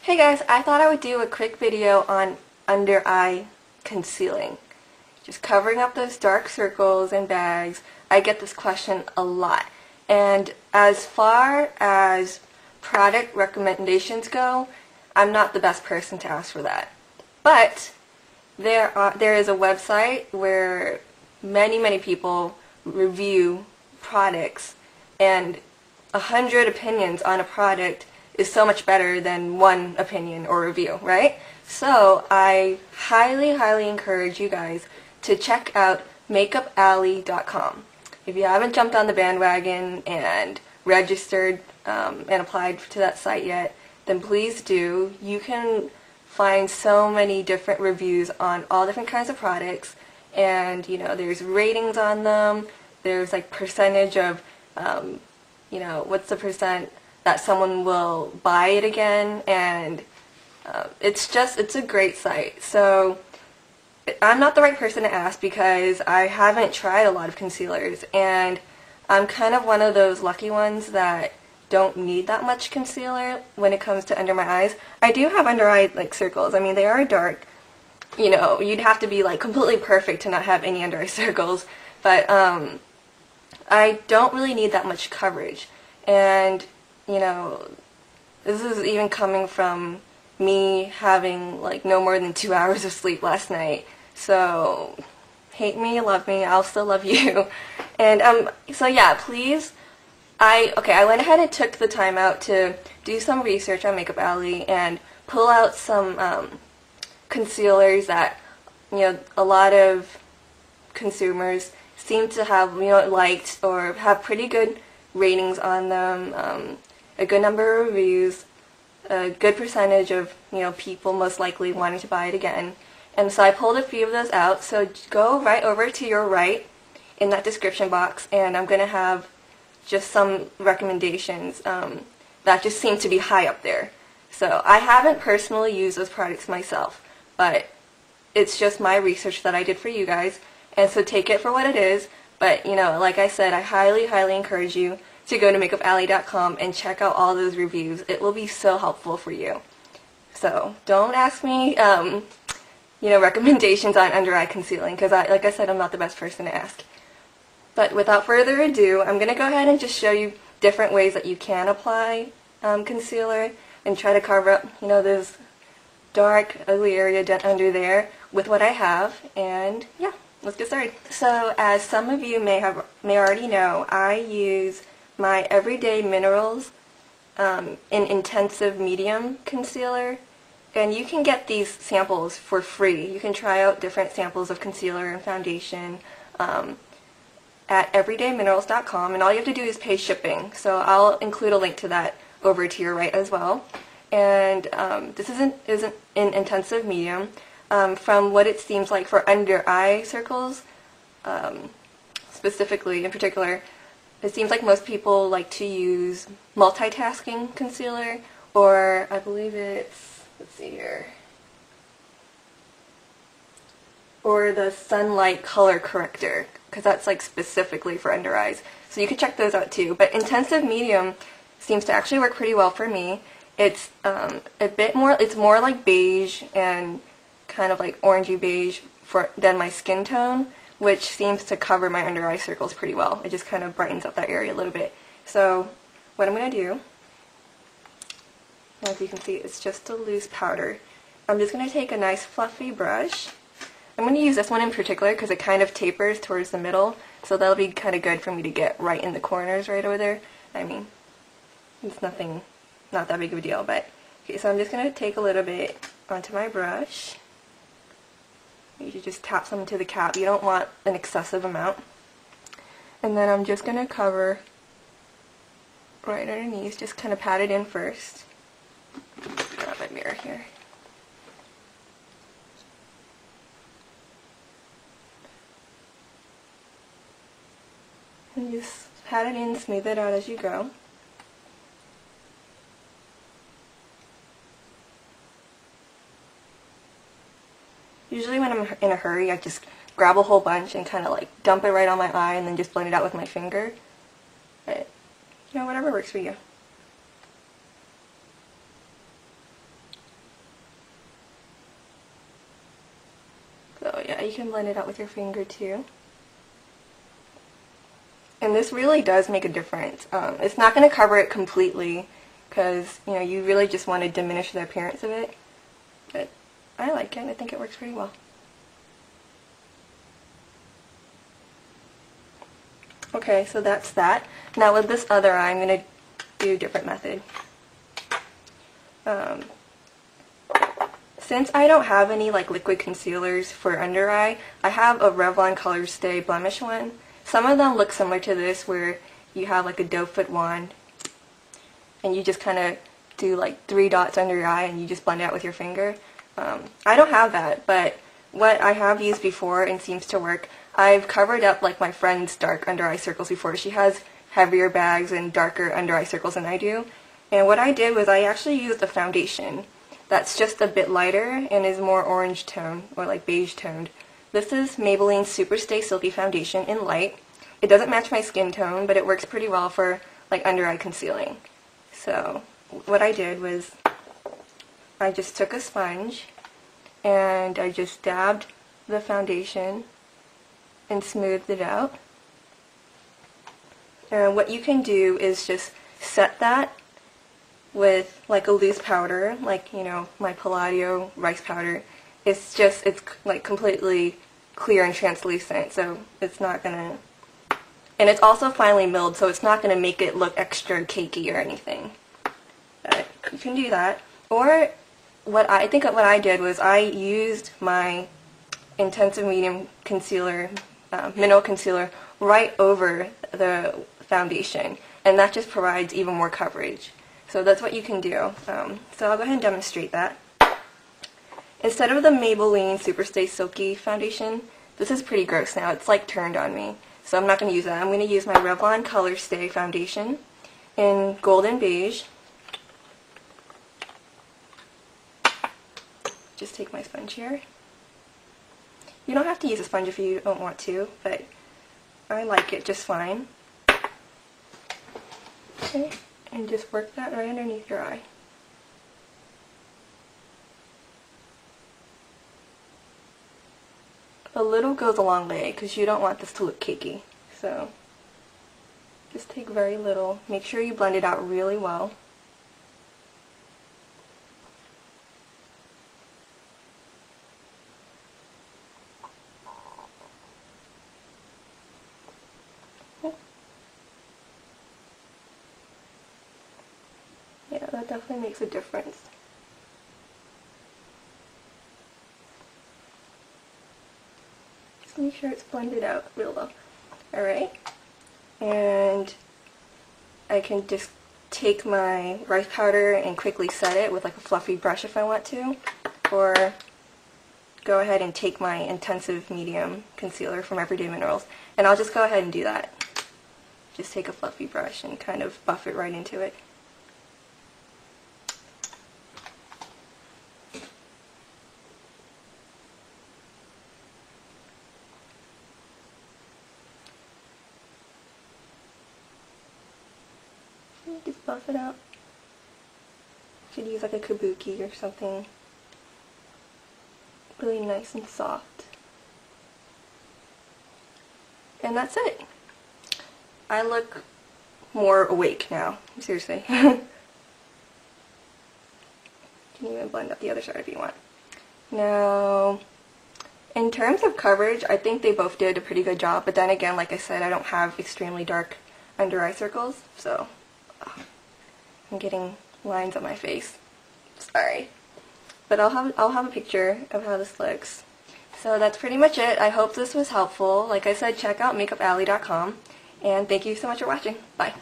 Hey guys, I thought I would do a quick video on under eye concealing. Just covering up those dark circles and bags. I get this question a lot. And as far as product recommendations go, I'm not the best person to ask for that. But there is a website where many people review products, and 100 opinions on a product is so much better than one opinion or review, right? So I highly encourage you guys to check out makeupalley.com. If you haven't jumped on the bandwagon and registered and applied to that site yet, then please do. You can find so many different reviews on all different kinds of products, and you know, there's ratings on them. There's like percentage of you know, what's the percent that someone will buy it again, and it's a great site. So I'm not the right person to ask because I haven't tried a lot of concealers, and I'm kind of one of those lucky ones that don't need that much concealer when it comes to under my eyes. I do have under eye like circles. I mean, they are dark. You know, you'd have to be like completely perfect to not have any under eye circles, but I don't really need that much coverage. And you know, this is even coming from me having like no more than 2 hours of sleep last night. So hate me, love me, I'll still love you. And so yeah, please, I went ahead and took the time out to do some research on Makeup Alley and pull out some concealers that, you know, a lot of consumers seem to have, you know, liked or have pretty good ratings on them. A good number of reviews, a good percentage of, you know, people most likely wanting to buy it again. And so I pulled a few of those out, so go right over to your right in that description box, and I'm going to have just some recommendations that just seem to be high up there. So I haven't personally used those products myself, but it's just my research that I did for you guys, and so take it for what it is. But you know, like I said, I highly encourage you to go to makeupalley.com and check out all those reviews. It will be so helpful for you. So don't ask me, you know, recommendations on under eye concealing, because like I said, I'm not the best person to ask. But without further ado, I'm going to go ahead and just show you different ways that you can apply concealer and try to cover up, you know, this dark, ugly area down under there with what I have. And yeah, let's get started. So as some of you may already know, I use my Everyday Minerals in Intensive Medium Concealer, and you can get these samples for free. You can try out different samples of concealer and foundation at everydayminerals.com, and all you have to do is pay shipping. So I'll include a link to that over to your right as well. And this is an intensive medium. From what it seems like for under eye circles, specifically in particular, it seems like most people like to use multitasking concealer, or I believe it's, let's see here, or the sunlight color corrector, because that's like specifically for under eyes. So you can check those out too. But intensive medium seems to actually work pretty well for me. It's a bit more, it's more like beige and kind of like orangey beige than my skin tone, which seems to cover my under eye circles pretty well. It just kind of brightens up that area a little bit. So what I'm going to do, as you can see, it's just a loose powder. I'm just going to take a nice fluffy brush. I'm going to use this one in particular because it kind of tapers towards the middle, so that'll be kind of good for me to get right in the corners right over there. I mean, it's not that big of a deal, but okay, so I'm just going to take a little bit onto my brush. You should just tap some into the cap. You don't want an excessive amount. And then I'm just going to cover right underneath, just kind of pat it in first. Grab my mirror here. And just pat it in, smooth it out as you go. Usually when I'm in a hurry, I just grab a whole bunch and kind of like dump it right on my eye and then just blend it out with my finger. But, you know, whatever works for you. Yeah, you can blend it out with your finger too. And this really does make a difference. It's not going to cover it completely because, you know, you really just want to diminish the appearance of it. But I like it. I think it works pretty well. Okay, so that's that. Now with this other eye, I'm going to do a different method. Since I don't have any like liquid concealers for under eye, I have a Revlon Color Stay Blemish one. Some of them look similar to this where you have like a doe foot wand and you just kind of do like 3 dots under your eye and you just blend it out with your finger. I don't have that, but what I have used before and seems to work, I've covered up like my friend's dark under eye circles before. She has heavier bags and darker under eye circles than I do. And what I did was I actually used a foundation that's just a bit lighter and is more orange tone or like beige toned. This is Maybelline Super Stay Silky Foundation in light. It doesn't match my skin tone, but it works pretty well for like under eye concealing. So what I did was I just took a sponge and I just dabbed the foundation and smoothed it out. And what you can do is just set that with like a loose powder, like, you know, my Palladio rice powder. It's like completely clear and translucent, so it's not gonna, and it's also finely milled, so it's not gonna make it look extra cakey or anything. But you can do that. Or what I did was I used my intensive medium concealer, mineral concealer, right over the foundation, and that just provides even more coverage. So that's what you can do. So I'll go ahead and demonstrate that. Instead of the Maybelline Super Stay Silky Foundation, this is pretty gross now. It's like turned on me. So I'm not going to use that. I'm going to use my Revlon Color Stay Foundation in Golden Beige. Just take my sponge here. You don't have to use a sponge if you don't want to, but I like it just fine. Okay. And just work that right underneath your eye. A little goes a long way because you don't want this to look cakey. So just take very little. Make sure you blend it out really well. Yeah, that definitely makes a difference. Just make sure it's blended out real well. Alright, and I can just take my rice powder and quickly set it with like a fluffy brush if I want to, or go ahead and take my intensive medium concealer from Everyday Minerals, and I'll just go ahead and do that. Just take a fluffy brush and kind of buff it right into it. Just buff it out. You could use like a kabuki or something really nice and soft. And that's it. I look more awake now, seriously. You can even blend up the other side if you want. Now, in terms of coverage, I think they both did a pretty good job, but then again, like I said, I don't have extremely dark under eye circles, so I'm getting lines on my face. Sorry. But I'll have a picture of how this looks. So that's pretty much it. I hope this was helpful. Like I said, check out makeupalley.com, and thank you so much for watching. Bye.